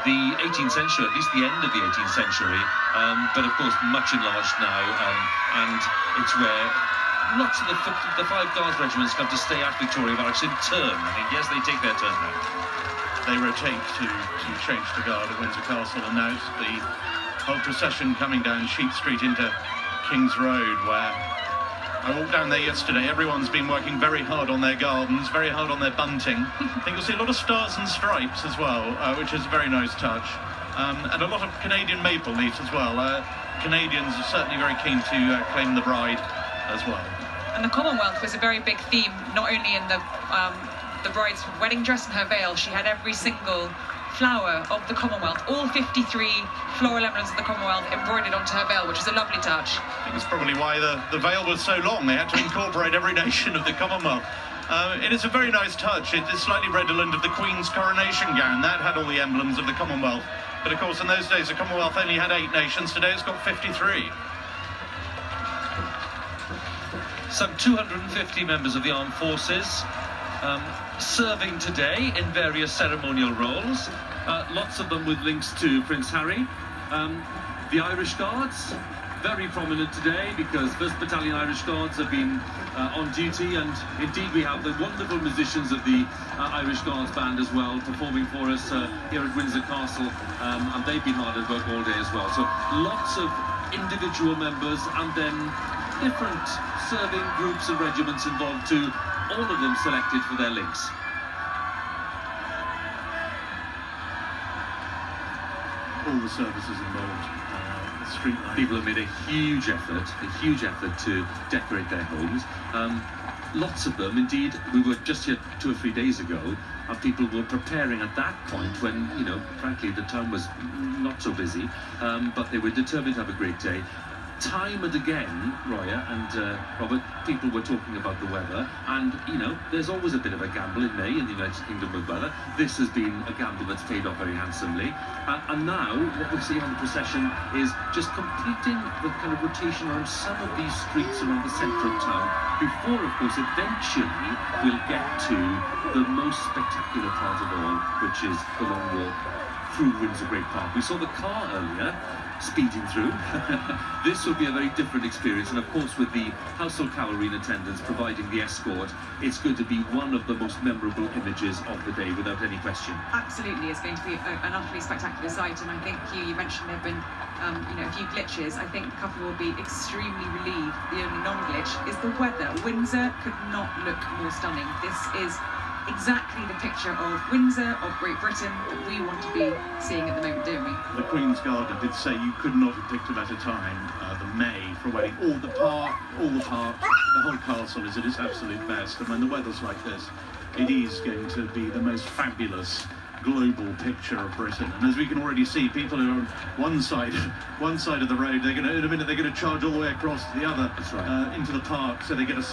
the 18th century, at least the end of the 18th century, but of course much enlarged now, and it's where lots of the Five Guards regiments come to stay at Victoria Barracks in turn. I think, yes, they take their turn now. They rotate to change the guard at Windsor Castle, and now the whole procession coming down Sheep Street into King's Road, where I walked down there yesterday. Everyone's been working very hard on their gardens, very hard on their bunting. I think you'll see a lot of stars and stripes as well, which is a very nice touch. And a lot of Canadian maple leaves as well. Canadians are certainly very keen to claim the bride as well. And the Commonwealth was a very big theme, not only in the bride's wedding dress and her veil. She had every single flower of the Commonwealth, all 53 floral emblems of the Commonwealth embroidered onto her veil, which is a lovely touch. I think it's probably why the veil was so long. They had to incorporate every nation of the Commonwealth. It is a very nice touch. It is slightly redolent of the Queen's coronation gown. That had all the emblems of the Commonwealth. But of course, in those days, the Commonwealth only had 8 nations. Today, it's got 53. Some 250 members of the armed forces serving today in various ceremonial roles. Lots of them with links to Prince Harry. The Irish Guards, very prominent today because 1st Battalion Irish Guards have been on duty, and indeed we have the wonderful musicians of the Irish Guards Band as well performing for us here at Windsor Castle, and they've been hard at work all day as well. So lots of individual members and then different serving groups and regiments involved too, all of them selected for their links. All the services involved. Street light. People have made a huge effort to decorate their homes. Lots of them, indeed, we were just here 2 or 3 days ago, and people were preparing at that point when, you know, frankly, the town was not so busy, but they were determined to have a great day. Time and again, Roya and Robert, people were talking about the weather, and you know, there's always a bit of a gamble in May in the United Kingdom with weather. This has been a gamble that's paid off very handsomely, and now what we see on the procession is just completing the kind of rotation around some of these streets around the centre of town before, of course, eventually we'll get to the most spectacular part of all, which is the long walk through Windsor Great Park. We saw the car earlier speeding through. This will be a very different experience, and of course with the Household Cavalry in attendance providing the escort, it's going to be one of the most memorable images of the day without any question. Absolutely, it's going to be an utterly spectacular sight, and I think you mentioned there have been a few glitches. I think the couple will be extremely relieved. The only non-glitch is the weather. Windsor could not look more stunning. This is exactly the picture of Windsor, of Great Britain, that we want to be seeing at the moment, don't we? The Queen's Garden did say you could not have picked a better time than May for a wedding. All the park, the whole castle is at its absolute best. And when the weather's like this, it is going to be the most fabulous global picture of Britain. And as we can already see, people who are on one side of the road, in a minute they're going to charge all the way across to the other, That's right. into the park, so they get a